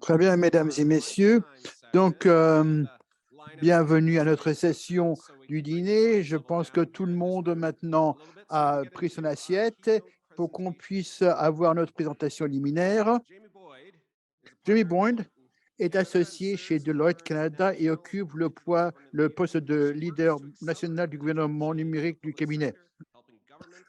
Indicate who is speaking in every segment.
Speaker 1: Très bien, mesdames et messieurs. Donc, bienvenue à notre session du dîner. Je pense que tout le monde maintenant a pris son assiette pour qu'on puisse avoir notre présentation liminaire. Jamie Boyd est associé chez Deloitte Canada et occupe le poste de leader national du gouvernement numérique du cabinet.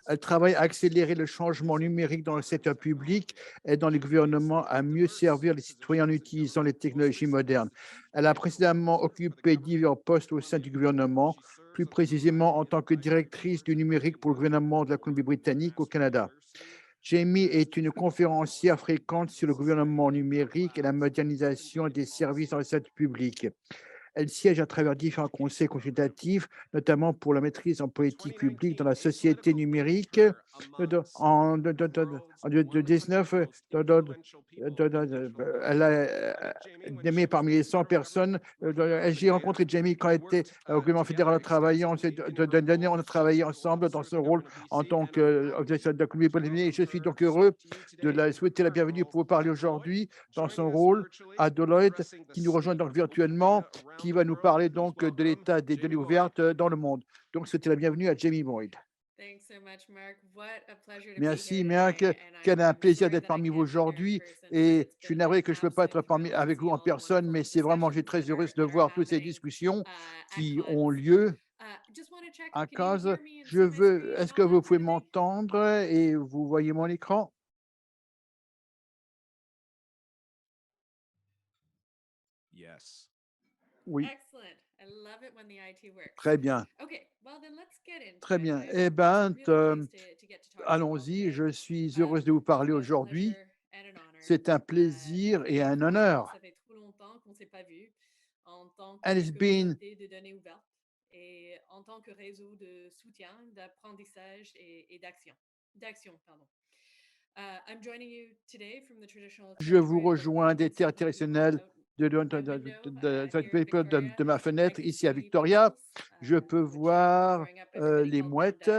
Speaker 1: Elle travaille à accélérer le changement numérique dans le secteur public et dans les gouvernements à mieux servir les citoyens en utilisant les technologies modernes. Elle a précédemment occupé divers postes au sein du gouvernement, plus précisément en tant que directrice du numérique pour le gouvernement de la Colombie-Britannique au Canada. Jamie est une conférencière fréquente sur le gouvernement numérique et la modernisation des services dans le secteur public. Elle siège à travers différents conseils consultatifs, notamment pour la maîtrise en politique publique dans la société numérique. En 2019, elle a nommé parmi les 100 personnes. J'ai rencontré Jamie quand elle était au gouvernement fédéral en travaillant. On a travaillé ensemble dans ce rôle en tant que de la Colombie-Britannique. Je suis donc heureux de la souhaiter la bienvenue pour vous parler aujourd'hui dans son rôle à Deloitte, qui nous rejoint donc virtuellement, qui va nous parler donc de l'état des données ouvertes dans le monde. Donc, c'était la bienvenue à Jamie Boyd. Merci, Marc. Quel un plaisir d'être parmi vous aujourd'hui. Et je suis navré que je ne peux pas être avec vous en personne, mais c'est vraiment, j'ai très heureuse de voir toutes ces discussions qui ont lieu à cause. Est-ce que vous pouvez m'entendre et vous voyez mon écran? Oui, très bien. Très bien. Eh bien, allons-y. Je suis heureuse de vous parler aujourd'hui. C'est un plaisir et un honneur. And it's been Je vous rejoins des terres traditionnelles de ma fenêtre ici à Victoria. Je peux voir les mouettes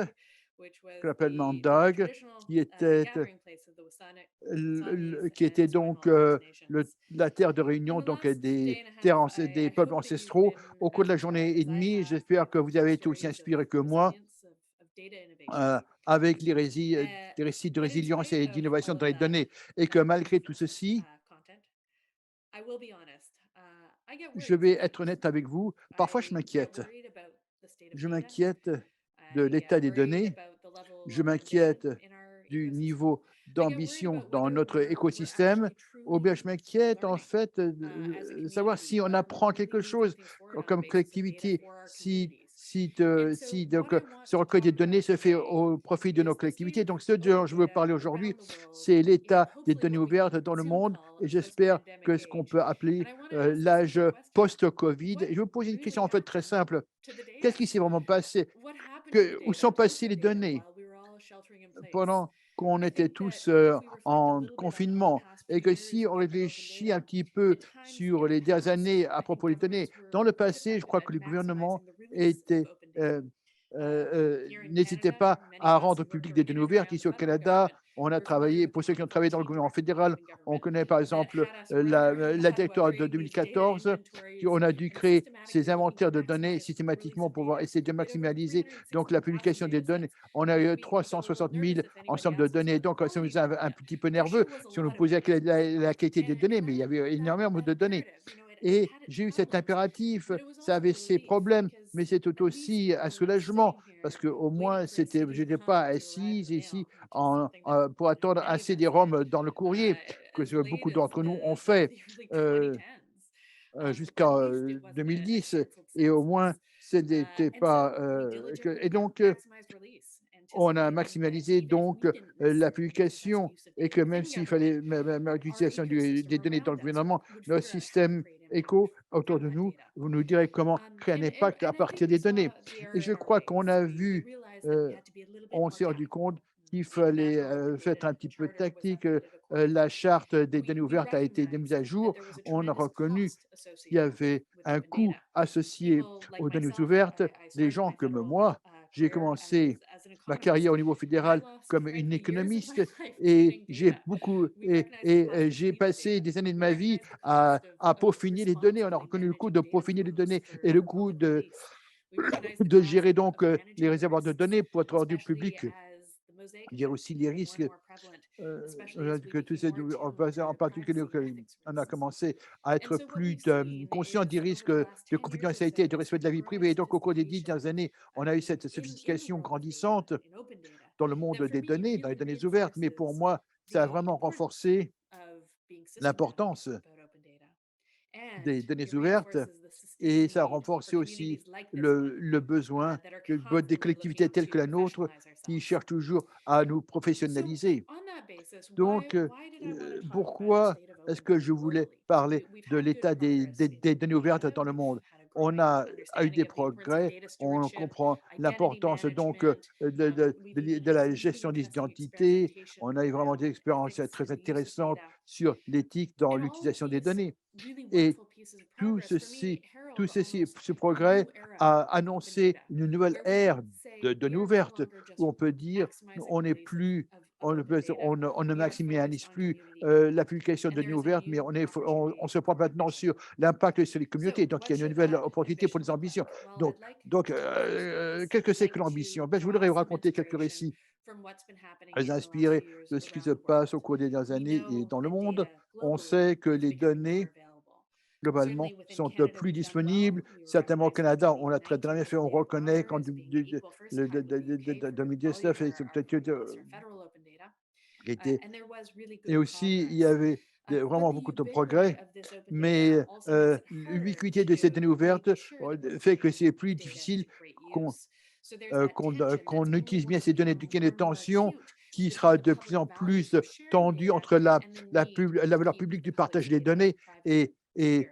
Speaker 1: que l'appelle Dog, qui était donc la terre de réunion donc des peuples ancestraux. Au cours de la journée et demie, j'espère que vous avez été aussi inspiré que moi avec les récits de résilience et d'innovation dans les données, et que malgré tout ceci, je vais être honnête avec vous, parfois je m'inquiète. Je m'inquiète de l'état des données, je m'inquiète du niveau d'ambition dans notre écosystème, ou bien je m'inquiète en fait de savoir si on apprend quelque chose comme collectivité, ce recueil des données se fait au profit de nos collectivités. Donc, ce dont je veux parler aujourd'hui, c'est l'état des données ouvertes dans le monde, et j'espère que ce qu'on peut appeler l'âge post-Covid. Et je vais vous poser une question en fait très simple. Qu'est-ce qui s'est vraiment passé? Où sont passées les données pendant qu'on était tous en confinement, et que si on réfléchit un petit peu sur les dernières années à propos des données, dans le passé, je crois que le gouvernement était, n'hésitait pas à rendre public des données ouvertes. Ici au Canada, on a travaillé, pour ceux qui ont travaillé dans le gouvernement fédéral, on connaît par exemple la directoire de 2014, on a dû créer ces inventaires de données systématiquement pour pouvoir essayer de maximaliser donc la publication des données. On a eu 360 000 ensemble de données, donc ça nous a un petit peu nerveux si on nous posait la qualité des données, mais il y avait énormément de données. Et j'ai eu cet impératif, ça avait ses problèmes, mais c'est tout aussi un soulagement, parce qu'au moins, je n'étais pas assise ici pour attendre un CD-ROM dans le courrier, que beaucoup d'entre nous ont fait jusqu'en 2010, et au moins, ce n'était pas. Et donc, on a maximalisé donc la publication, et que même s'il fallait l'utilisation des données dans le gouvernement, notre système éco autour de nous, vous nous direz comment créer un impact à partir des données. Et je crois qu'on a vu, on s'est rendu compte qu'il fallait faire un petit peu tactique. La charte des données ouvertes a été mise à jour. On a reconnu qu'il y avait un coût associé aux données ouvertes. Les gens comme moi, j'ai commencé ma carrière au niveau fédéral comme une économiste et j'ai passé des années de ma vie à peaufiner les données. On a reconnu le coût de peaufiner les données et le coût de gérer donc les réservoirs de données pour être rendu public. Il y a aussi les risques que tous ces, en particulier, on a commencé à être plus conscient des risques de confidentialité et de respect de la vie privée. Et donc, au cours des 10 dernières années, on a eu cette sophistication grandissante dans le monde des données, dans les données ouvertes. Mais pour moi, ça a vraiment renforcé l'importance des données ouvertes et ça a renforcé aussi le besoin des collectivités telles que la nôtre qui cherchent toujours à nous professionnaliser. Donc, pourquoi est-ce que je voulais parler de l'état des données ouvertes dans le monde? On a eu des progrès, on comprend l'importance donc de la gestion des identités, on a eu vraiment des expériences très intéressantes sur l'éthique dans l'utilisation des données. Et tout ceci, ce progrès a annoncé une nouvelle ère de données ouvertes où on peut dire on n'est plus, on ne maximise plus la publication de données ouvertes, mais on se prend maintenant sur l'impact sur les communautés. Donc, il y a une nouvelle opportunité pour les ambitions. Donc, qu'est-ce que c'est que l'ambition? Ben, je voudrais vous raconter quelques récits inspirés de ce qui se passe au cours des dernières années et dans le monde. On sait que les données globalement, sont plus disponibles. Certainement au Canada, on l'a très bien fait, on reconnaît qu'en 2019, et c'est peut-être était et aussi il y avait vraiment beaucoup de progrès, mais l'ubiquité de ces données ouvertes fait que c'est plus difficile qu'on qu'on utilise bien ces données, qu'il y ait une tension qui sera de plus en plus tendue entre la valeur publique du partage des données et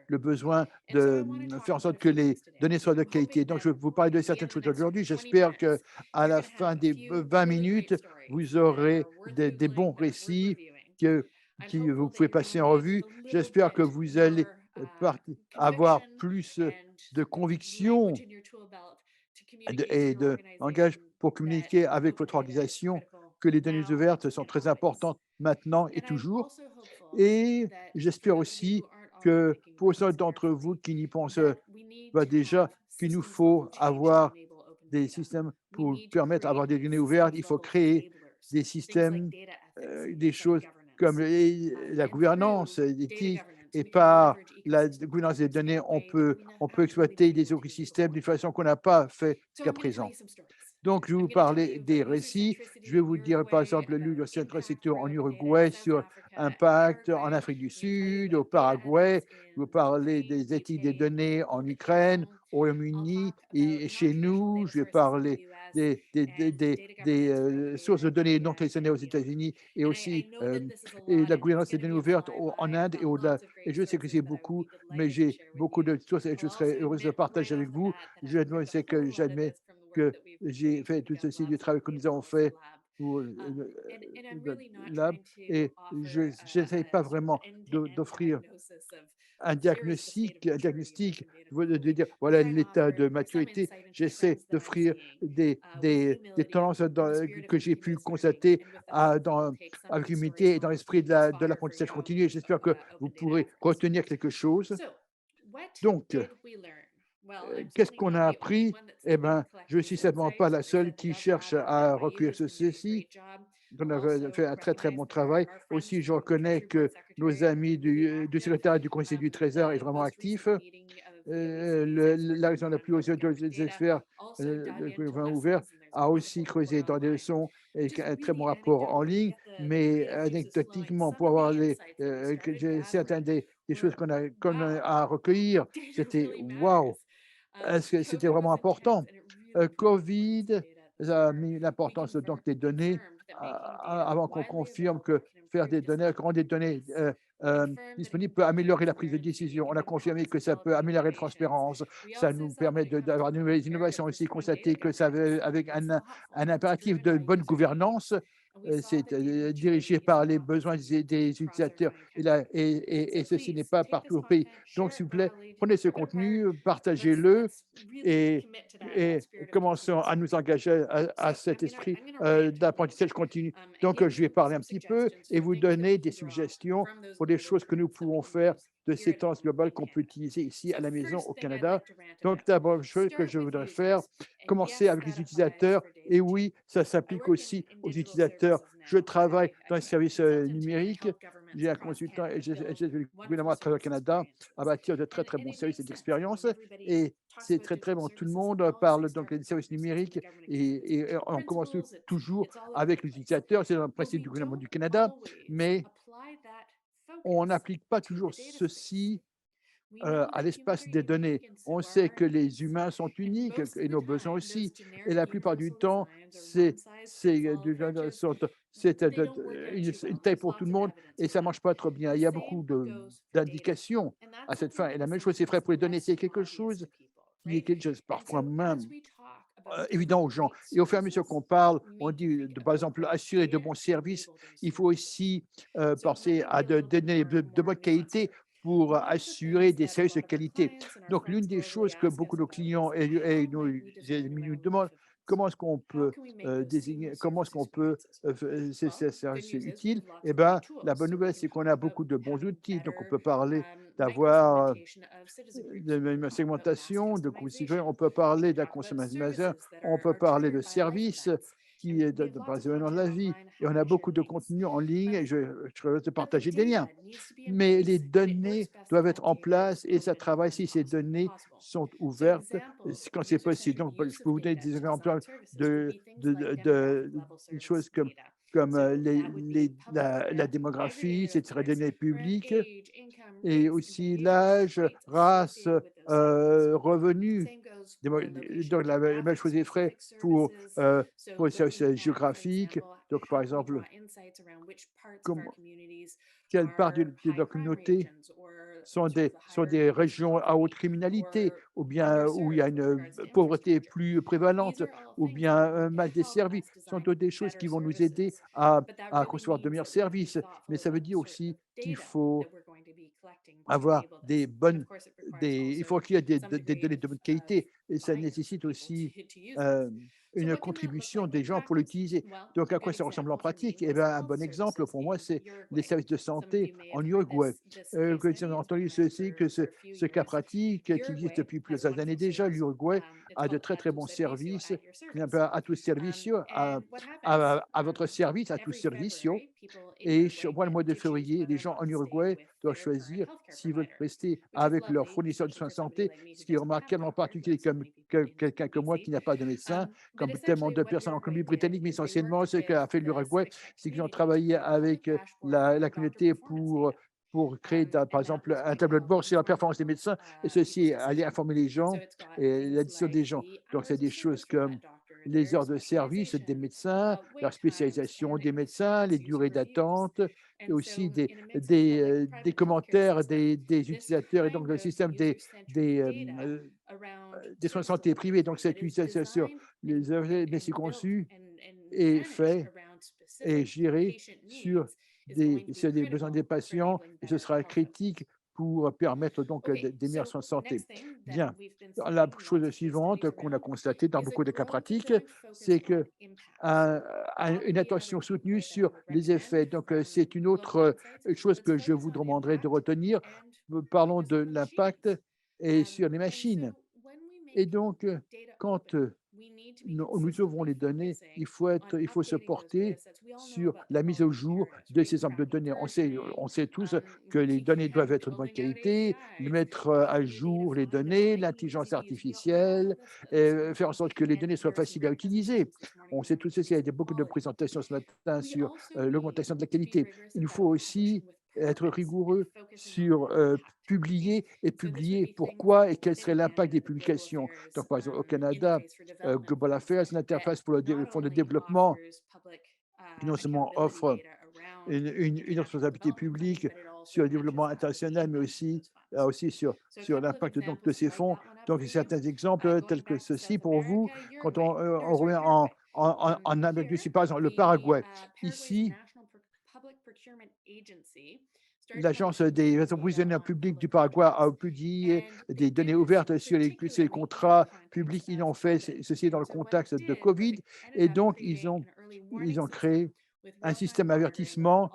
Speaker 1: le besoin de faire en sorte que les données soient de qualité. Donc, je vais vous parler de certaines choses aujourd'hui. J'espère qu'à la fin des 20 minutes, vous aurez des bons récits que, qui vous pouvez passer en revue. J'espère que vous allez avoir plus de conviction et de langage pour communiquer avec votre organisation, que les données ouvertes sont très importantes maintenant et toujours. Et j'espère aussi que pour ceux d'entre vous qui n'y pensent pas déjà, qu'il nous faut avoir des systèmes pour permettre d'avoir des données ouvertes. Il faut créer des systèmes, des choses comme la gouvernance, l'éthique, et par la gouvernance des données, on peut exploiter des écosystèmes d'une façon qu'on n'a pas fait jusqu'à présent. Donc, je vais vous parler des récits. Je vais vous dire, par exemple, l'université en Uruguay sur impact en Afrique du Sud, au Paraguay. Je vais vous parler des éthiques des données en Ukraine, au Royaume-Uni et chez nous. Je vais parler des sources de données non collectionnées aux États-Unis et aussi et la gouvernance des données ouvertes en Inde et au-delà. Et je sais que c'est beaucoup, mais j'ai beaucoup de sources et je serais heureuse de partager avec vous. Je sais que j'admets que j'ai fait tout ceci du travail que nous avons fait pour le lab et je n'essaye pas vraiment d'offrir un diagnostic de dire voilà l'état de maturité. J'essaie d'offrir des tendances que j'ai pu constater avec l'humilité et dans l'esprit de l'apprentissage continu. Et j'espère que vous pourrez retenir quelque chose. Donc, qu'est-ce qu'on a appris? Eh bien, je ne suis certainement pas la seule qui cherche à recueillir ceci. On a fait un très, très bon travail. Aussi, je reconnais que nos amis du secrétariat du Conseil du Trésor est vraiment actif. La raison la plus haute des experts, le gouvernement ouvert, a aussi creusé dans des leçons et un très bon rapport en ligne, mais anecdotiquement, pour avoir certaines des choses qu'on a à recueillir, c'était waouh! Est-ce que c'était vraiment important? Covid a mis l'importance donc des données avant qu'on confirme que faire des données, rendre des données disponibles peut améliorer la prise de décision. On a confirmé que ça peut améliorer la transparence. Ça nous permet d'avoir de nouvelles innovations aussi, constater que ça avait avec un impératif de bonne gouvernance. c'est dirigé par les besoins des utilisateurs et ceci n'est pas partout au pays. Donc, s'il vous plaît, prenez ce contenu, partagez-le et, commençons à nous engager à cet esprit d'apprentissage continu. Donc, je vais parler un petit peu et vous donner des suggestions pour des choses que nous pouvons faire de ces tendances globales qu'on peut utiliser ici à la maison au Canada. Donc, d'abord, chose que je voudrais faire, commencer avec les utilisateurs. Et oui, ça s'applique aussi aux utilisateurs. Je travaille dans les services numériques. J'ai un consultant et j'ai le gouvernement à travers le Canada à bâtir de très, très bons services et d'expérience. Et c'est très, très bon. Tout le monde parle donc des services numériques et on commence toujours avec les utilisateurs. C'est dans le principe du gouvernement du Canada, mais on n'applique pas toujours ceci à l'espace des données. On sait que les humains sont uniques et nos besoins aussi. Et la plupart du temps, une taille pour tout le monde et ça ne marche pas trop bien. Il y a beaucoup d'indications à cette fin. Et la même chose, c'est vrai pour les données. C'est quelque chose qui est quelque chose parfois même évident aux gens. Et au fur et à mesure qu'on parle, on dit, par exemple, assurer de bons services. Il faut aussi penser à de donner de bonne qualité pour assurer des services de qualité. Donc, l'une des choses que beaucoup de nos clients et nous demandent, comment est-ce qu'on peut désigner, comment est-ce qu'on peut, c'est utile? Eh bien, la bonne nouvelle, c'est qu'on a beaucoup de bons outils. Donc, on peut parler d'avoir de même segmentation, de coûts citoyens, on peut parler d'un consommateur, on peut parler de services qui est par les événements de la vie. Et on a beaucoup de contenu en ligne et je vais te partager des liens. Mais les données doivent être en place et ça travaille si ces données sont ouvertes quand c'est possible. Donc, je peux vous donner des exemples de choses comme la démographie, c'est très données publiques et aussi l'âge, race, revenus. Donc la même chose est vraie pour les services géographiques. Donc, par exemple, comme, quelle part de la communauté sont des régions à haute criminalité, ou bien où il y a une pauvreté plus prévalente, ou bien mal desservie. Ce sont toutes des choses qui vont nous aider à concevoir de meilleurs services. Mais ça veut dire aussi qu'il faut avoir il faut qu'il y ait des données de bonne qualité et ça nécessite aussi euh, une contribution des gens pour l'utiliser. Donc, à quoi ça ressemble en pratique? Eh bien, un bon exemple pour moi, c'est les services de santé en Uruguay. Que vous avez entendu ceci, que ce cas pratique qui existe depuis plusieurs années déjà, l'Uruguay a de très, très bons services, à tous servicios, à votre service, à tous servicios. Et pour le mois de février, les gens en Uruguay doivent choisir s'ils veulent rester avec leur fournisseur de soins de santé, ce qui est remarquable en particulier comme quelqu'un comme moi qui n'a pas de médecin, comme tellement de personnes en Colombie-Britannique, mais essentiellement ce qu'a fait l'Uruguay, c'est qu'ils ont travaillé avec la communauté pour créer, par exemple, un tableau de bord sur la performance des médecins, et ceci aller informer les gens et l'addition des gens. Donc, c'est des choses comme les heures de service des médecins, leur spécialisation des médecins, les durées d'attente, et aussi des commentaires des utilisateurs et donc le système des soins de santé privés. Donc, cette utilisation, les objets, mais c'est conçu et fait et géré sur les besoins des patients et ce sera critique pour permettre donc des meilleurs soins de santé. Bien. La chose suivante qu'on a constatée dans beaucoup de cas pratiques, c'est que une attention soutenue sur les effets. Donc, c'est une autre chose que je vous demanderai de retenir. Parlons de l'impact et sur les machines. Et donc, quand nous ouvrons les données, il faut se porter sur la mise au jour de ces ensembles de données. On sait tous que les données doivent être de bonne qualité, mettre à jour les données, l'intelligence artificielle, faire en sorte que les données soient faciles à utiliser. On sait tous ceci, il y a beaucoup de présentations ce matin sur l'augmentation de la qualité. Il faut aussi être rigoureux sur publier et publier pourquoi et quel serait l'impact des publications. Donc, par exemple, au Canada, Global Affairs, l'interface pour le fonds de développement, qui non seulement offre une responsabilité publique sur le développement international, mais aussi sur l'impact de ces fonds. Donc, certains exemples tels que ceci pour vous, quand on remet en Amérique du Sud, par exemple, le Paraguay. Ici, l'Agence des approvisionnements publics du Paraguay a publié des données ouvertes sur les contrats publics. Ils ont fait ceci dans le contexte de Covid et donc ils ont créé un système d'avertissement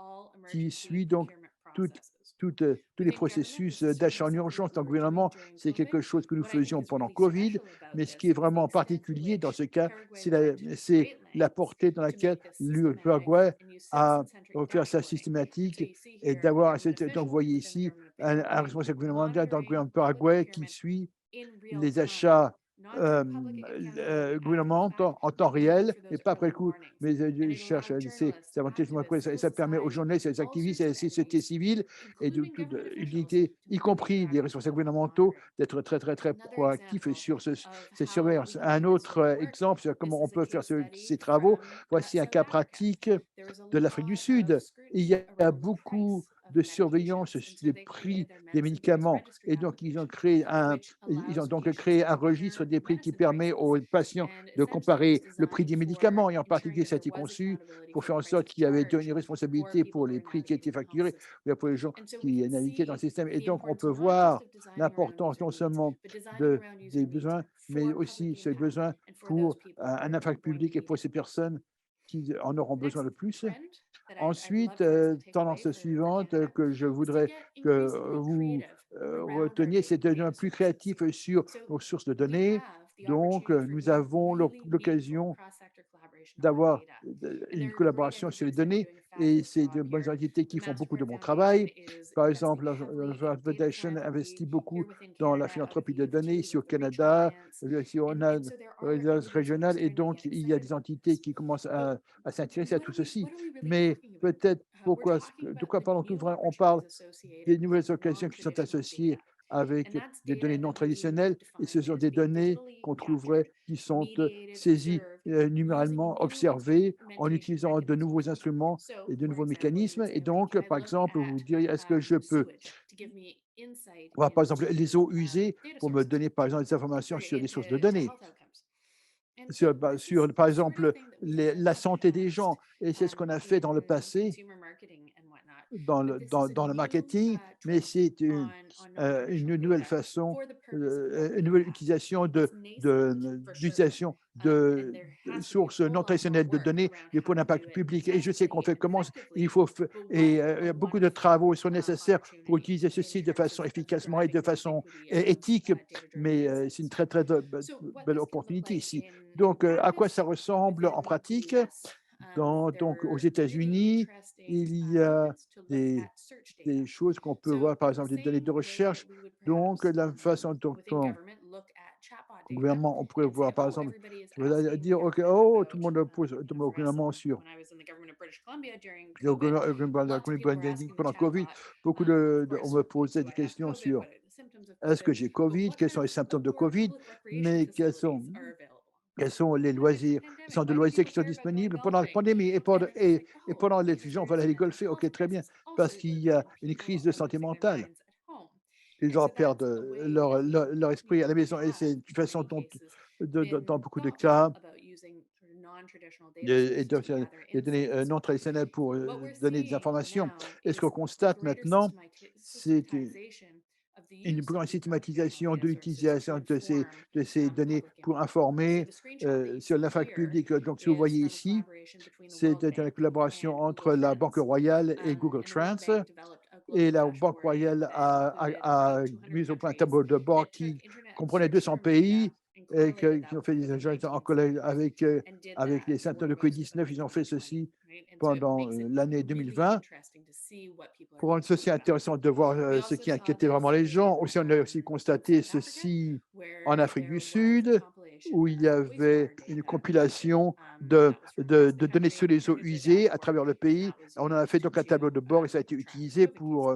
Speaker 1: qui suit donc toutes tous les processus d'achat en urgence dans le gouvernement. C'est quelque chose que nous faisions pendant Covid, mais ce qui est vraiment particulier dans ce cas, c'est la portée dans laquelle le Paraguay a offert sa systématique et d'avoir, donc vous voyez ici un responsable gouvernemental dans le gouvernement paraguay qui suit les achats gouvernementaux en temps réel, et pas après le coup, mais je cherche, c'est avantageusement quoi, ça permet aux journalistes, aux activistes, à la société civile et de toute unité, y compris les responsables gouvernementaux, d'être très, très, très proactifs sur ces surveillances. Un autre exemple sur comment on peut faire ces travaux, voici un cas pratique de l'Afrique du Sud. Il y a beaucoup de surveillance sur les prix des médicaments et donc ils ont donc créé un registre des prix qui permet aux patients de comparer le prix des médicaments et en particulier ça a été conçu pour faire en sorte qu'il y avait une responsabilité pour les prix qui étaient facturés pour les gens qui naviguaient dans le système et donc on peut voir l'importance non seulement des besoins mais aussi ces besoins pour un impact public et pour ces personnes qui en auront besoin le plus. Ensuite, tendance suivante que je voudrais que vous reteniez, c'est de devenir plus créatif sur nos sources de données. Donc, nous avons l'occasion d'avoir une collaboration sur les données et c'est de bonnes entités qui font beaucoup de bon travail. Par exemple, la Foundation investit beaucoup dans la philanthropie de données ici au Canada, ici on a régional et donc il y a des entités qui commencent à s'intéresser à tout ceci. Mais peut-être de quoi parlons-nous vraiment? On parle des nouvelles occasions qui sont associées avec des données non traditionnelles et ce sont des données qu'on trouverait qui sont saisies numéralement, observées en utilisant de nouveaux instruments et de nouveaux mécanismes. Et donc, par exemple, vous diriez, est-ce que je peux voir, par exemple, les eaux usées pour me donner, par exemple, des informations sur les sources de données? Sur, par exemple, la santé des gens. Et c'est ce qu'on a fait dans le passé dans le marketing, mais c'est une nouvelle façon, une nouvelle utilisation d'utilisation de sources non traditionnelles de données, mais pour l'impact public. Et je sais qu'on fait comment il faut et beaucoup de travaux sont nécessaires pour utiliser ceci de façon efficacement et de façon éthique, mais c'est une très très belle opportunité ici. Donc, à quoi ça ressemble en pratique? Donc, aux États-Unis, il y a des, des choses qu'on peut voir, par exemple, des données de recherche. Donc, la façon dont au gouvernement, on pourrait voir, par exemple, dire, OK, oh, tout le monde pose au gouvernement sur le gouvernement de la Colombie-Britannique pendant Covid, on me posait des questions sur est-ce que j'ai Covid, quels sont les symptômes de Covid, mais quels sont les loisirs, les centres de loisirs qui sont disponibles pendant la pandémie et pendant les gens veulent aller golfer, OK, très bien, parce qu'il y a une crise de santé mentale. Les gens perdent leur esprit à la maison et c'est une façon dont, dans beaucoup de cas, les données non traditionnelles pour donner des informations. Et ce qu'on constate maintenant, c'est une plus grande systématisation de l'utilisation de ces données pour informer sur l'impact public. Donc, si vous voyez ici, c'est une collaboration entre la Banque Royale et Google Trends. Et la Banque Royale a mis au point un tableau de bord qui comprenait 200 pays et qui ont fait des échanges en collègue avec les symptômes de Covid-19. Ils ont fait ceci pendant l'année 2020 pour rendre ceci intéressant de voir ce qui inquiétait vraiment les gens. Aussi, on a aussi constaté ceci en Afrique du Sud, où il y avait une compilation de données sur les eaux usées à travers le pays. On en a fait donc un tableau de bord et ça a été utilisé pour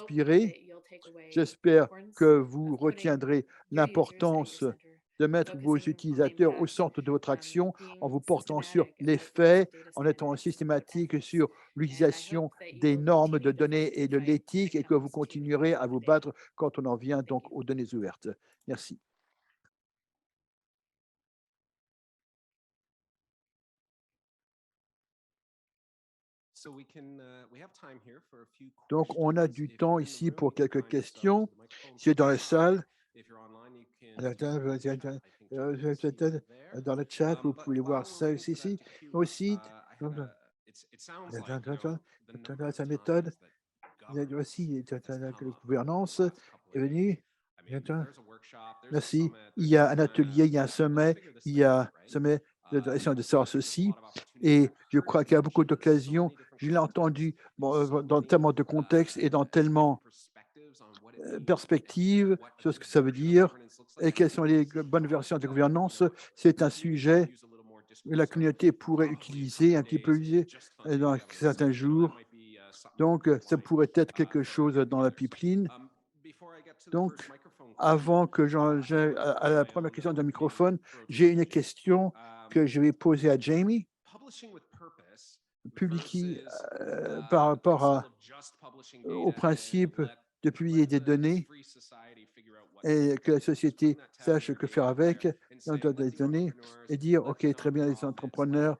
Speaker 1: inspiré. J'espère que vous retiendrez l'importance de mettre vos utilisateurs au centre de votre action en vous portant sur les faits, en étant systématique sur l'utilisation des normes de données et de l'éthique et que vous continuerez à vous battre quand on en vient donc aux données ouvertes. Merci. Donc, on a du temps ici pour quelques questions. Si vous êtes dans la salle, dans le chat, vous pouvez voir ça aussi. Aussi, sa méthode, aussi, la gouvernance est venue. Merci. Il y a un atelier, il y a un sommet, il y a un sommet de savoir ceci. Et je crois qu'il y a beaucoup d'occasions. Je l'ai entendu dans tellement de contextes et dans tellement de perspectives sur ce que ça veut dire et quelles sont les bonnes versions de gouvernance. C'est un sujet que la communauté pourrait utiliser un petit peu dans certains jours. Donc, ça pourrait être quelque chose dans la pipeline. Donc, avant que j'aille à la première question d'un microphone, j'ai une question que je vais poser à Jamie. Publier par rapport au principe de publier des données et que la société sache que faire avec des données et dire, OK, très bien, les entrepreneurs,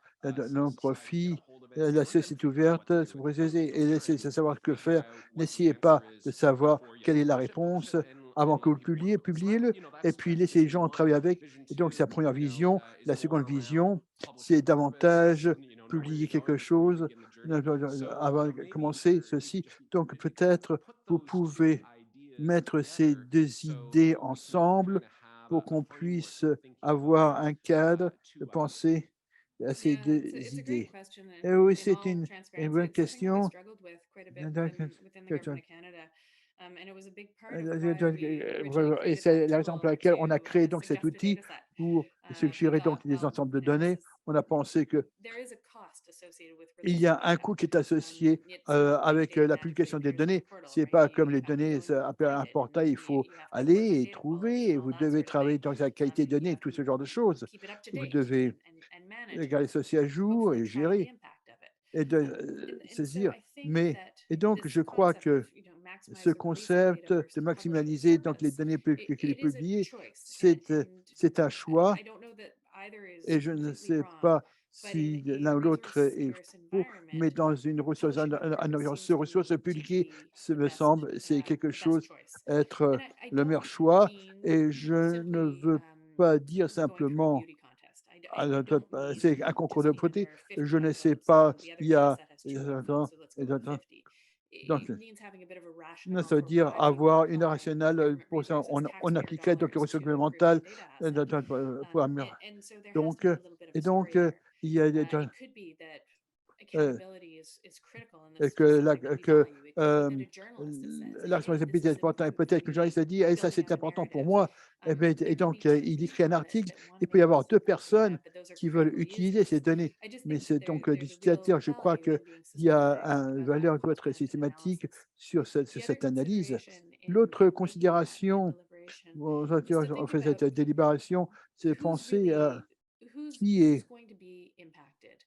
Speaker 1: non-profit, la société ouverte, et laissez savoir que faire. N'essayez pas de savoir quelle est la réponse avant que vous le publiez, publiez-le, et puis laissez les gens travailler avec. Et donc, c'est la première vision. La seconde vision, c'est davantage publier quelque chose avant de commencer ceci. Donc, peut-être vous pouvez mettre ces deux idées ensemble pour qu'on puisse avoir un cadre de pensée à ces
Speaker 2: Yeah,
Speaker 1: deux
Speaker 2: it's a great
Speaker 1: idées.
Speaker 2: question,
Speaker 1: Et
Speaker 2: and
Speaker 1: oui,
Speaker 2: in
Speaker 1: c'est
Speaker 2: all
Speaker 1: une bonne
Speaker 2: transparency, it's something that I
Speaker 1: question.
Speaker 2: struggled with quite a bit within the government of Canada, and it was a big part of why we originally
Speaker 1: Et
Speaker 2: created
Speaker 1: c'est
Speaker 2: that
Speaker 1: la raison pour
Speaker 2: tool
Speaker 1: laquelle on a
Speaker 2: to
Speaker 1: créé donc cet
Speaker 2: suggest a
Speaker 1: outil
Speaker 2: data set.
Speaker 1: pour
Speaker 2: We
Speaker 1: suggérer
Speaker 2: thought,
Speaker 1: donc des
Speaker 2: well,
Speaker 1: ensembles de
Speaker 2: this
Speaker 1: données.
Speaker 2: is
Speaker 1: On a pensé que
Speaker 2: there is a cost associated with
Speaker 1: il y
Speaker 2: releasing
Speaker 1: a un
Speaker 2: data.
Speaker 1: coût qui est associé
Speaker 2: It's not like
Speaker 1: avec
Speaker 2: a
Speaker 1: la publication
Speaker 2: magic
Speaker 1: des
Speaker 2: there's a
Speaker 1: données.
Speaker 2: portal,
Speaker 1: C'est
Speaker 2: right?
Speaker 1: pas comme
Speaker 2: You
Speaker 1: les
Speaker 2: have to
Speaker 1: données,
Speaker 2: go
Speaker 1: c'est
Speaker 2: and
Speaker 1: un
Speaker 2: find it,
Speaker 1: portail, il
Speaker 2: and
Speaker 1: faut
Speaker 2: you have to work on
Speaker 1: aller et
Speaker 2: data quality
Speaker 1: trouver, et
Speaker 2: and all
Speaker 1: vous
Speaker 2: that
Speaker 1: devez
Speaker 2: sort of
Speaker 1: travailler
Speaker 2: thing.
Speaker 1: dans la qualité de
Speaker 2: You
Speaker 1: données,
Speaker 2: have
Speaker 1: tout ce
Speaker 2: to
Speaker 1: genre de choses.
Speaker 2: keep it up to
Speaker 1: Vous
Speaker 2: date
Speaker 1: devez
Speaker 2: and manage it,
Speaker 1: garder ceci à
Speaker 2: and
Speaker 1: jour
Speaker 2: hopefully
Speaker 1: et
Speaker 2: track the
Speaker 1: gérer
Speaker 2: impact of it.
Speaker 1: et de
Speaker 2: And so
Speaker 1: saisir.
Speaker 2: I think
Speaker 1: Mais,
Speaker 2: that
Speaker 1: et donc,
Speaker 2: this
Speaker 1: je crois
Speaker 2: concept of
Speaker 1: que ce
Speaker 2: maximize the release of data
Speaker 1: concept de
Speaker 2: versus publishing with
Speaker 1: maximaliser donc les
Speaker 2: purpose,
Speaker 1: données qu'il est
Speaker 2: it is a
Speaker 1: publié,
Speaker 2: choice,
Speaker 1: c'est un choix
Speaker 2: I don't know that either is
Speaker 1: et je ne
Speaker 2: completely
Speaker 1: sais
Speaker 2: wrong,
Speaker 1: pas
Speaker 2: but in
Speaker 1: si
Speaker 2: a
Speaker 1: l'un ou l'autre
Speaker 2: resource
Speaker 1: est
Speaker 2: scarce
Speaker 1: faux, mais
Speaker 2: environment,
Speaker 1: dans une ressource,
Speaker 2: publishing with purpose seems
Speaker 1: ressource
Speaker 2: to
Speaker 1: publiquée,
Speaker 2: be
Speaker 1: ce me semble, c'est quelque
Speaker 2: the best
Speaker 1: chose
Speaker 2: choice.
Speaker 1: être
Speaker 2: And I
Speaker 1: le
Speaker 2: don't
Speaker 1: meilleur choix
Speaker 2: mean
Speaker 1: et je ne
Speaker 2: simply
Speaker 1: veux pas dire
Speaker 2: going through a
Speaker 1: simplement
Speaker 2: beauty contest. I don't mean
Speaker 1: c'est un concours
Speaker 2: just
Speaker 1: de
Speaker 2: because
Speaker 1: beauté.
Speaker 2: there are 50
Speaker 1: Je ne sais
Speaker 2: upvotes and
Speaker 1: pas,
Speaker 2: the other
Speaker 1: il y
Speaker 2: data
Speaker 1: a
Speaker 2: set has two upvotes, so let's go with 50.
Speaker 1: donc,
Speaker 2: It means having a bit of a
Speaker 1: non,
Speaker 2: rationale
Speaker 1: ça veut
Speaker 2: for
Speaker 1: dire
Speaker 2: why people are
Speaker 1: avoir une
Speaker 2: applying
Speaker 1: rationnelle
Speaker 2: government
Speaker 1: pour ça.
Speaker 2: resources,
Speaker 1: On
Speaker 2: taxpayer
Speaker 1: appliquait donc les
Speaker 2: dollars
Speaker 1: ressources
Speaker 2: to improve
Speaker 1: gouvernementales
Speaker 2: one data asset.
Speaker 1: pour
Speaker 2: And so there has
Speaker 1: donc,
Speaker 2: been a little bit of
Speaker 1: et
Speaker 2: a
Speaker 1: donc,
Speaker 2: story there.
Speaker 1: il y a
Speaker 2: It could be that
Speaker 1: euh,
Speaker 2: accountability is critical, and
Speaker 1: et
Speaker 2: this is something that we value. It could be that a journalist that says,
Speaker 1: la
Speaker 2: hey, this
Speaker 1: responsabilité est
Speaker 2: is
Speaker 1: importante. Et
Speaker 2: important for
Speaker 1: peut-être que le journaliste
Speaker 2: me,
Speaker 1: a dit, eh, ça
Speaker 2: building
Speaker 1: c'est
Speaker 2: out a
Speaker 1: important pour
Speaker 2: narrative.
Speaker 1: moi. Et
Speaker 2: There could be
Speaker 1: donc,
Speaker 2: two
Speaker 1: il écrit
Speaker 2: people
Speaker 1: un article.
Speaker 2: that one
Speaker 1: Il peut y
Speaker 2: may
Speaker 1: avoir
Speaker 2: also
Speaker 1: deux
Speaker 2: approve
Speaker 1: personnes
Speaker 2: that, but those are
Speaker 1: qui veulent
Speaker 2: critical
Speaker 1: utiliser ces
Speaker 2: users.
Speaker 1: données.
Speaker 2: I just
Speaker 1: Mais
Speaker 2: think that
Speaker 1: c'est donc
Speaker 2: there's a real
Speaker 1: l'utilisateur, je crois
Speaker 2: value in being
Speaker 1: qu'il y a
Speaker 2: systematic
Speaker 1: une
Speaker 2: about
Speaker 1: valeur doit être
Speaker 2: content and
Speaker 1: systématique
Speaker 2: analysis.
Speaker 1: sur
Speaker 2: The other
Speaker 1: cette analyse.
Speaker 2: consideration
Speaker 1: L'autre
Speaker 2: in making that
Speaker 1: considération,
Speaker 2: deliberation is to
Speaker 1: on
Speaker 2: think
Speaker 1: fait cette
Speaker 2: about
Speaker 1: délibération, c'est penser à qui
Speaker 2: who's
Speaker 1: est
Speaker 2: going to be impacted.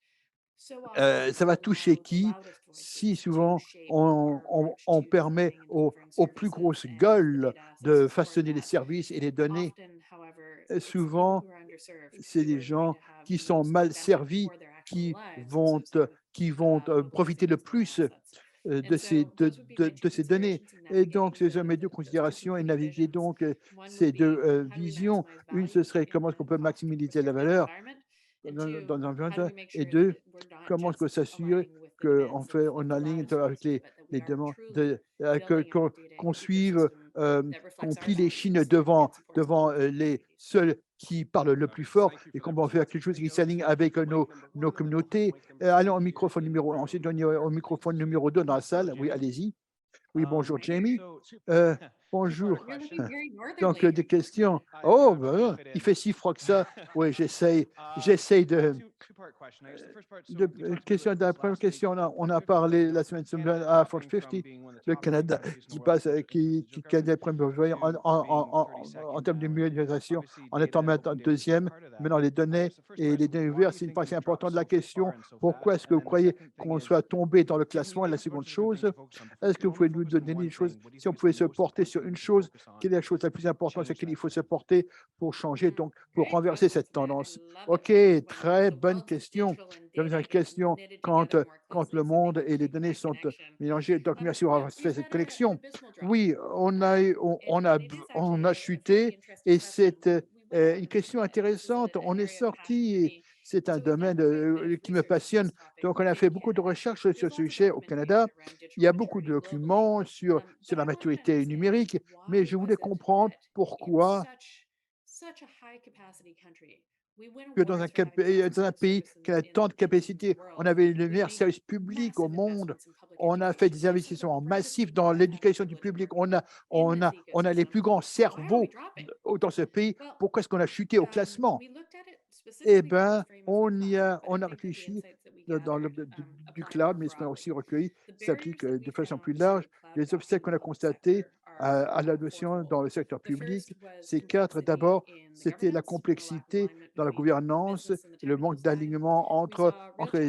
Speaker 2: So often
Speaker 1: ça
Speaker 2: we
Speaker 1: va toucher
Speaker 2: allow the
Speaker 1: qui
Speaker 2: loudest
Speaker 1: si
Speaker 2: voices to
Speaker 1: souvent
Speaker 2: shape our approach
Speaker 1: on
Speaker 2: to
Speaker 1: permet
Speaker 2: funding and delivering
Speaker 1: aux plus
Speaker 2: services
Speaker 1: grosses
Speaker 2: and the
Speaker 1: gueules
Speaker 2: data assets
Speaker 1: de
Speaker 2: to support
Speaker 1: façonner les
Speaker 2: that.
Speaker 1: services et les données.
Speaker 2: Often, however, it's the people
Speaker 1: Souvent,
Speaker 2: who are underserved
Speaker 1: c'est
Speaker 2: who
Speaker 1: des
Speaker 2: are going
Speaker 1: gens
Speaker 2: to have
Speaker 1: qui
Speaker 2: the
Speaker 1: sont
Speaker 2: most
Speaker 1: mal
Speaker 2: benefit
Speaker 1: servis,
Speaker 2: for their actual
Speaker 1: qui
Speaker 2: lives
Speaker 1: vont,
Speaker 2: associated with
Speaker 1: profiter
Speaker 2: mobilizing
Speaker 1: le
Speaker 2: those data
Speaker 1: plus
Speaker 2: assets. And so those would be my two
Speaker 1: de ces données.
Speaker 2: considerations in
Speaker 1: Et donc,
Speaker 2: navigating
Speaker 1: ce sont mes deux
Speaker 2: those two
Speaker 1: considérations et
Speaker 2: competing
Speaker 1: naviguer
Speaker 2: visions.
Speaker 1: donc
Speaker 2: One would
Speaker 1: ces deux
Speaker 2: be how do we
Speaker 1: visions.
Speaker 2: maximize
Speaker 1: Une, ce
Speaker 2: value
Speaker 1: serait
Speaker 2: in
Speaker 1: comment est-ce qu'on
Speaker 2: a
Speaker 1: peut
Speaker 2: cost
Speaker 1: maximiser la
Speaker 2: restricted
Speaker 1: valeur
Speaker 2: environment? And two,
Speaker 1: dans un
Speaker 2: how do
Speaker 1: environnement.
Speaker 2: we make
Speaker 1: Et
Speaker 2: sure
Speaker 1: deux,
Speaker 2: that we're not
Speaker 1: comment est-ce que
Speaker 2: just
Speaker 1: s'assurer
Speaker 2: aligning with the
Speaker 1: qu'on
Speaker 2: demands
Speaker 1: fait,
Speaker 2: of
Speaker 1: on
Speaker 2: the
Speaker 1: aligne
Speaker 2: loudest
Speaker 1: avec
Speaker 2: voices, but that we
Speaker 1: les
Speaker 2: are
Speaker 1: demandes,
Speaker 2: truly building out a data
Speaker 1: qu'on suive,
Speaker 2: ecosystem that
Speaker 1: qu'on
Speaker 2: reflects our
Speaker 1: plie les chines
Speaker 2: values
Speaker 1: devant,
Speaker 2: and supports all of our
Speaker 1: les
Speaker 2: communities.
Speaker 1: seuls qui parlent le plus fort et qu'on va faire quelque chose qui s'aligne avec nos communautés. Allons au microphone numéro, ensuite donner au microphone numéro 2 dans la salle. Oui, allez-y. Oui, bonjour Jamie. Bonjour.
Speaker 2: You're looking very
Speaker 1: Donc,
Speaker 2: northerly.
Speaker 1: des questions. Oh, ben, il fait si froid que ça. Oui, j'essaye de question, la première question, on a parlé la semaine à Fort 50, le Canada qui passe, qui gagne les premiers voyants en termes de mutualisation, en étant maintenant deuxième. Maintenant, les données et les données ouvertes, c'est une partie importante de la question. Pourquoi est-ce que vous croyez qu'on soit tombé dans le classement? Et la seconde chose, est-ce que vous pouvez nous donner des choses, si on pouvait se porter sur une chose, quelle est la chose la plus importante sur laquelle il faut se porter pour changer, donc pour
Speaker 2: Great
Speaker 1: renverser
Speaker 2: question
Speaker 1: cette
Speaker 2: today. I
Speaker 1: tendance?
Speaker 2: love it
Speaker 1: OK,
Speaker 2: when
Speaker 1: très
Speaker 2: the
Speaker 1: bonne bonne question. Une question quand le monde et les données sont mélangés. Donc, merci d'avoir fait cette connexion. Oui, on a chuté et c'est une question intéressante. On est sorti, et c'est un domaine qui me passionne. Donc, on a fait beaucoup de recherches sur ce sujet au Canada. Il y a beaucoup de documents sur la maturité numérique, mais je voulais comprendre pourquoi que dans un pays qui a tant de capacités, on avait le meilleur service public au monde. On a fait des investissements massifs dans l'éducation du public. On a les plus grands cerveaux dans ce pays. Pourquoi est-ce qu'on a chuté au classement? Eh bien, on a réfléchi dans le du cloud, mais ce qu'on a aussi recueilli s'applique de façon plus large. Les obstacles qu'on a constatés à l'adoption dans le secteur public, c'est 4. D'abord, c'était la complexité dans la gouvernance, le manque d'alignement entre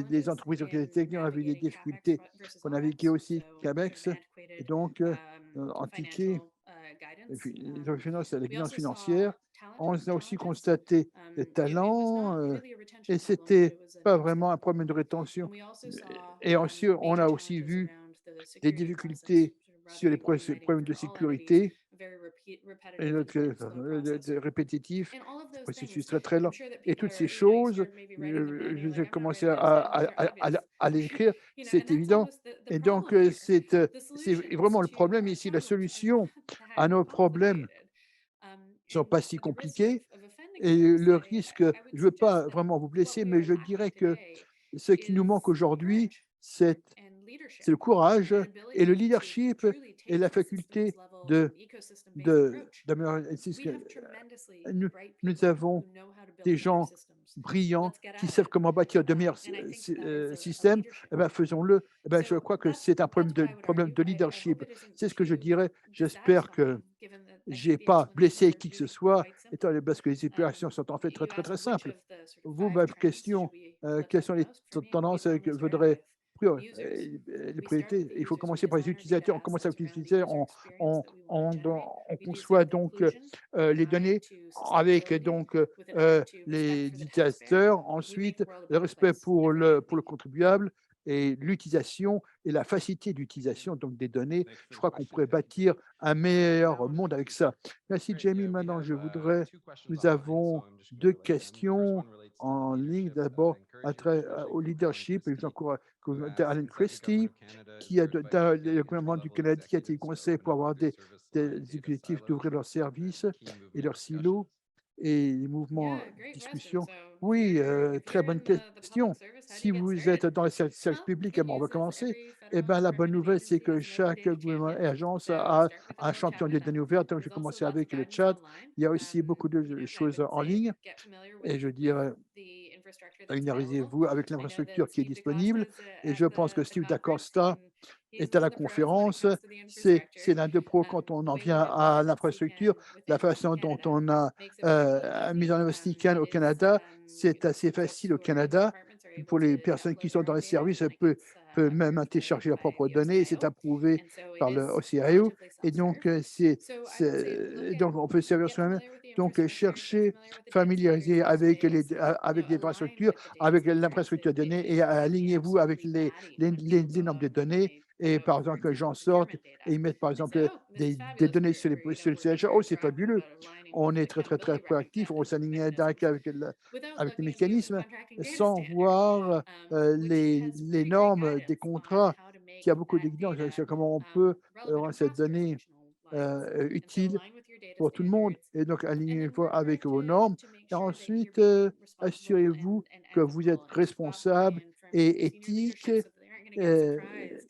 Speaker 1: les entreprises techniques. On a vu des difficultés qu'on a vécues aussi CABEX, et donc en ticket, et puis les finances, la guidance financière. On a aussi constaté des talents et c'était pas vraiment un problème de rétention. Et ensuite, on a aussi vu des difficultés sur les problèmes de sécurité et répétitifs, processus très très lent. Et toutes ces choses, j'ai commencé à les écrire, c'est évident. Et donc, c'est vraiment le problème ici, la solution à nos problèmes ne sont pas si compliqués. Et le risque, je ne veux pas vraiment vous blesser, mais je dirais que ce qui nous manque aujourd'hui, c'est le courage et le leadership et la faculté d'améliorer. Nous, nous avons des gens brillants qui savent comment bâtir de meilleurs systèmes. Eh ben, faisons-le. Eh ben, je crois que c'est un problème de leadership. C'est ce que je dirais. J'espère que j'ai pas blessé qui que ce soit, parce que les opérations sont en fait très, très, très simples. Vous, ma question, quelles sont les tendances que voudrais les priorités? Il faut commencer par les utilisateurs. On commence avec les utilisateurs, on conçoit donc les données avec donc les utilisateurs. Ensuite, le respect pour le contribuable et l'utilisation et la facilité d'utilisation donc des données. Je crois qu'on pourrait bâtir un meilleur monde avec ça. Merci Jamie. Maintenant, nous avons 2 questions en ligne. D'abord, au leadership, et Alan Christie, qui a le gouvernement du Canada qui a été conseillé pour avoir des exécutifs d'ouvrir leurs services et leurs silos et les mouvements de discussion. Oui, très bonne question. Si vous êtes dans le service public, eh ben, on va commencer. Eh ben, la bonne nouvelle, c'est que chaque gouvernement et agence a un champion des données ouvertes. Donc, j'ai commencé avec le chat. Il y a aussi beaucoup de choses en ligne. Et je dirais, familiarisez-vous avec l'infrastructure qui est disponible. Et je pense que Steve Dacosta est à la conférence. C'est l'un des pros quand on en vient à l'infrastructure. La façon dont on a mis en œuvre Stican au Canada, c'est assez facile au Canada. Pour les personnes qui sont dans les services, peut même télécharger leurs propres données. C'est approuvé par le OCIO. Et donc, donc, on peut servir soi-même. Donc, chercher, familiariser avec les infrastructures, avec l'infrastructure de données et alignez-vous avec les normes de données. Et par exemple, que les gens sortent et ils mettent par exemple des données sur le CHA. Oh, c'est fabuleux. On est très, très, très proactif. On s'aligne avec les mécanismes sans voir les normes des contrats, qui a beaucoup d'exigences sur comment on peut rendre cette donnée utile pour tout le monde. Et donc, alignez-vous avec vos normes. Et ensuite, assurez-vous que vous êtes responsable et éthique euh,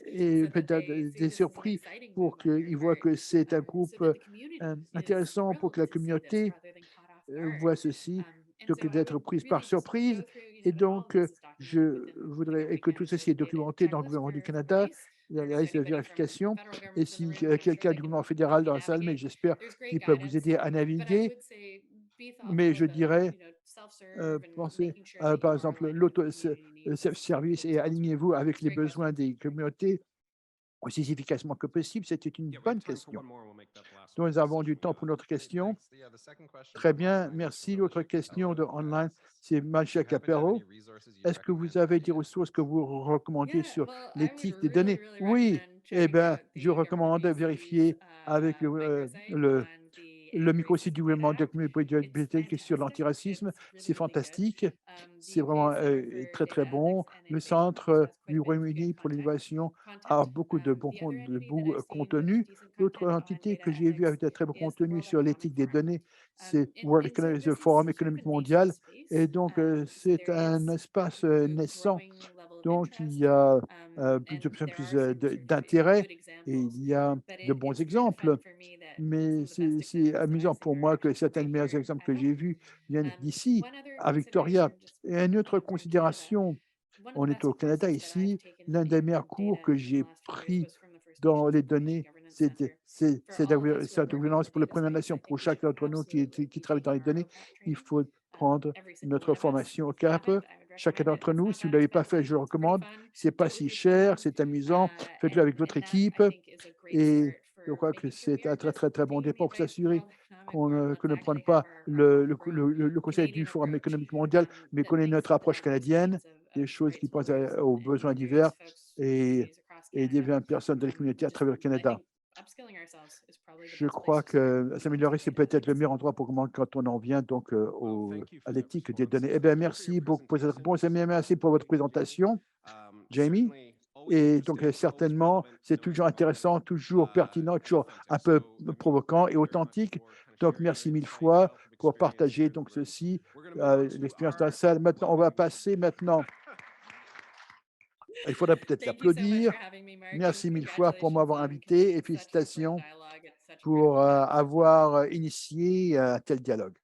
Speaker 1: et peut-être des surpris pour qu'ils voient que c'est un groupe intéressant pour que la communauté voit ceci plutôt que d'être prise par surprise. Et donc, je voudrais et que tout ceci est documenté dans le gouvernement du Canada, il y a les risques de vérification. Et si quelqu'un du gouvernement fédéral dans la salle, mais j'espère qu'il peut vous aider à naviguer. Mais je dirais, pensez par exemple self-service et alignez-vous avec les besoins des communautés aussi efficacement que possible? C'était une
Speaker 3: Yeah, we have
Speaker 1: bonne
Speaker 3: time for
Speaker 1: question.
Speaker 3: one more. We'll make that the last
Speaker 1: Donc,
Speaker 3: one.
Speaker 1: nous avons
Speaker 3: So
Speaker 1: du temps pour notre
Speaker 3: okay,
Speaker 1: question.
Speaker 3: thanks. Yeah, the second question
Speaker 1: Très
Speaker 3: from
Speaker 1: bien,
Speaker 3: online is from
Speaker 1: merci. L'autre
Speaker 3: Alicia
Speaker 1: question
Speaker 3: Capello
Speaker 1: de
Speaker 3: who
Speaker 1: online,
Speaker 3: asks,
Speaker 1: c'est
Speaker 3: do
Speaker 1: Macha
Speaker 3: you happen to have any
Speaker 1: Capero.
Speaker 3: resources you
Speaker 1: Est-ce que vous
Speaker 3: recommend for
Speaker 1: avez des
Speaker 3: patients?
Speaker 1: ressources que vous recommandez
Speaker 2: Yeah,
Speaker 1: sur
Speaker 2: well, I would
Speaker 1: l'éthique des
Speaker 2: really,
Speaker 1: données?
Speaker 2: really
Speaker 1: Oui,
Speaker 2: recommend
Speaker 1: eh
Speaker 2: checking
Speaker 1: bien,
Speaker 2: out
Speaker 1: je
Speaker 2: the government
Speaker 1: recommande
Speaker 2: BC's
Speaker 1: vérifier avec
Speaker 2: microsite on the
Speaker 1: le microsite du
Speaker 2: Anti-Racist Data
Speaker 1: gouvernement de la
Speaker 2: Act.
Speaker 1: communauté
Speaker 2: It's
Speaker 1: bibliothéque sur
Speaker 2: fantastic.
Speaker 1: l'antiracisme.
Speaker 2: It's
Speaker 1: C'est
Speaker 2: really, really good.
Speaker 1: fantastique.
Speaker 2: The
Speaker 1: C'est vraiment
Speaker 2: UK's Center for
Speaker 1: très, très
Speaker 2: Data
Speaker 1: bon.
Speaker 2: Ethics and
Speaker 1: Le
Speaker 2: Innovation also
Speaker 1: Centre
Speaker 2: has quite
Speaker 1: du
Speaker 2: a bit of good
Speaker 1: Royaume-Uni pour l'innovation a
Speaker 2: content.
Speaker 1: beaucoup de
Speaker 2: The other
Speaker 1: de
Speaker 2: entity that
Speaker 1: beau
Speaker 2: I've seen with
Speaker 1: contenu.
Speaker 2: decent
Speaker 1: L'autre
Speaker 2: content on
Speaker 1: entité
Speaker 2: data
Speaker 1: que j'ai vue
Speaker 2: ethics
Speaker 1: avec de très bon
Speaker 2: is the
Speaker 1: contenu
Speaker 2: World
Speaker 1: sur
Speaker 2: Economic
Speaker 1: l'éthique des
Speaker 2: Forum.
Speaker 1: données, c'est World
Speaker 2: It's a
Speaker 1: Economic, the
Speaker 2: business
Speaker 1: Forum
Speaker 2: sort of
Speaker 1: économique
Speaker 2: a niche
Speaker 1: mondial. Et
Speaker 2: space.
Speaker 1: donc,
Speaker 2: So
Speaker 1: c'est
Speaker 2: there
Speaker 1: un
Speaker 2: is
Speaker 1: espace naissant.
Speaker 2: growing level of
Speaker 1: Donc, il
Speaker 2: interest,
Speaker 1: y a
Speaker 2: and
Speaker 1: plus en
Speaker 2: there
Speaker 1: plus
Speaker 2: are some
Speaker 1: d'intérêt
Speaker 2: good
Speaker 1: et
Speaker 2: examples.
Speaker 1: il y a
Speaker 2: But
Speaker 1: de bons
Speaker 2: it's kind of fun
Speaker 1: exemples.
Speaker 2: for me that some
Speaker 1: Mais
Speaker 2: of the best
Speaker 1: c'est
Speaker 2: examples that I've
Speaker 1: amusant
Speaker 2: seen
Speaker 1: pour
Speaker 2: are
Speaker 1: moi que
Speaker 2: actually
Speaker 1: certains des
Speaker 2: right
Speaker 1: meilleurs
Speaker 2: here
Speaker 1: exemples
Speaker 2: at
Speaker 1: que j'ai
Speaker 2: home.
Speaker 1: vus viennent d'ici,
Speaker 2: One other
Speaker 1: à Victoria.
Speaker 2: consideration, just
Speaker 1: Et une autre
Speaker 2: over in Canada,
Speaker 1: considération,
Speaker 2: one of the
Speaker 1: on est
Speaker 2: best
Speaker 1: au Canada
Speaker 2: courses that I've
Speaker 1: ici,
Speaker 2: taken
Speaker 1: l'un des meilleurs
Speaker 2: in
Speaker 1: cours
Speaker 2: data
Speaker 1: que
Speaker 2: in the
Speaker 1: j'ai
Speaker 2: last few years
Speaker 1: pris
Speaker 2: was from the First
Speaker 1: dans
Speaker 2: Nations
Speaker 1: les
Speaker 2: Information
Speaker 1: données,
Speaker 2: Governance Center. For all of us who are
Speaker 1: cette
Speaker 2: working in the
Speaker 1: gouvernance pour le
Speaker 2: data
Speaker 1: Premières
Speaker 2: space,
Speaker 1: Nations.
Speaker 2: I
Speaker 1: Pour
Speaker 2: think we should
Speaker 1: chacun d'entre nous
Speaker 2: absolutely
Speaker 1: qui
Speaker 2: be
Speaker 1: travaille dans
Speaker 2: taking
Speaker 1: les
Speaker 2: our
Speaker 1: données,
Speaker 2: OCAP
Speaker 1: il
Speaker 2: training.
Speaker 1: faut prendre
Speaker 2: Every single
Speaker 1: notre
Speaker 2: one of us.
Speaker 1: formation au
Speaker 2: If you
Speaker 1: CAP.
Speaker 2: haven't, I would
Speaker 1: Chacun
Speaker 2: recommend it.
Speaker 1: d'entre
Speaker 2: It's
Speaker 1: nous,
Speaker 2: not
Speaker 1: si vous
Speaker 2: that
Speaker 1: ne l'avez pas fait,
Speaker 2: expensive.
Speaker 1: je le
Speaker 2: It's pretty
Speaker 1: recommande.
Speaker 2: fun.
Speaker 1: C'est pas
Speaker 2: Do it
Speaker 1: si
Speaker 2: with your
Speaker 1: cher,
Speaker 2: team.
Speaker 1: c'est amusant. Faites-le avec votre
Speaker 2: And that, I
Speaker 1: équipe.
Speaker 2: think, is a great
Speaker 1: Et
Speaker 2: start
Speaker 1: je
Speaker 2: for
Speaker 1: crois que
Speaker 2: making sure we
Speaker 1: c'est un
Speaker 2: aren't
Speaker 1: très,
Speaker 2: just
Speaker 1: très, très bon
Speaker 2: taking the
Speaker 1: départ pour
Speaker 2: advice of the
Speaker 1: s'assurer
Speaker 2: World Economic Forum.
Speaker 1: que
Speaker 2: Let's
Speaker 1: ne prenne
Speaker 2: actually have
Speaker 1: pas
Speaker 2: our homegrown
Speaker 1: le conseil du
Speaker 2: Canadian
Speaker 1: Forum
Speaker 2: approach
Speaker 1: économique mondial, mais
Speaker 2: that
Speaker 1: qu'on ait
Speaker 2: thinks
Speaker 1: notre approche
Speaker 2: about the
Speaker 1: canadienne,
Speaker 2: needs
Speaker 1: des
Speaker 2: of
Speaker 1: choses qui
Speaker 2: rights
Speaker 1: pensent
Speaker 2: holders
Speaker 1: aux
Speaker 2: and
Speaker 1: besoins divers
Speaker 2: various folks and
Speaker 1: et,
Speaker 2: communities across
Speaker 1: et
Speaker 2: Canada.
Speaker 1: diverses personnes de la communauté à
Speaker 2: Just,
Speaker 1: travers le
Speaker 2: I
Speaker 1: Canada.
Speaker 2: think upskilling ourselves is probably the
Speaker 1: Je
Speaker 2: best place
Speaker 1: crois
Speaker 2: to start
Speaker 1: que
Speaker 2: when it comes to
Speaker 1: s'améliorer, c'est
Speaker 2: data
Speaker 1: peut-être le
Speaker 2: ethics.
Speaker 1: meilleur endroit pour comment quand on en vient donc
Speaker 3: Thank you
Speaker 1: à
Speaker 3: for that
Speaker 1: l'éthique des
Speaker 3: response.
Speaker 1: données. Eh bien,
Speaker 3: Thank you for your
Speaker 1: merci beaucoup pour cette réponse et
Speaker 3: presentation. So
Speaker 1: merci pour votre
Speaker 3: thank you, Jamie.
Speaker 1: présentation, Jamie.
Speaker 3: Certainly always
Speaker 1: Et donc,
Speaker 3: interesting, always
Speaker 1: certainement,
Speaker 3: relevant,
Speaker 1: c'est
Speaker 3: and always
Speaker 1: toujours intéressant,
Speaker 3: informative,
Speaker 1: toujours pertinent,
Speaker 3: and
Speaker 1: toujours un
Speaker 3: authentic.
Speaker 1: peu
Speaker 3: So, I mean,
Speaker 1: provoquant
Speaker 3: thank
Speaker 1: et
Speaker 3: you very much
Speaker 1: authentique.
Speaker 3: for kind of
Speaker 1: Donc,
Speaker 3: sharing your
Speaker 1: merci mille
Speaker 3: insight, your
Speaker 1: fois
Speaker 3: wealth of
Speaker 1: pour
Speaker 3: experience
Speaker 1: partager
Speaker 3: here in the
Speaker 1: donc
Speaker 3: room.
Speaker 1: ceci,
Speaker 3: We're going to move on to
Speaker 1: l'expérience de la
Speaker 3: our
Speaker 1: salle. Maintenant, on va
Speaker 3: well-being
Speaker 1: passer maintenant. Il faudrait peut-être
Speaker 2: Thank you so much for
Speaker 1: l'applaudir.
Speaker 2: having me, Mark, and
Speaker 1: Merci mille fois pour
Speaker 2: congratulations
Speaker 1: m'avoir
Speaker 2: on
Speaker 1: invité et
Speaker 2: convening such an important
Speaker 1: félicitations
Speaker 2: dialogue at such a
Speaker 1: pour
Speaker 2: critical time.
Speaker 1: avoir initié un tel dialogue.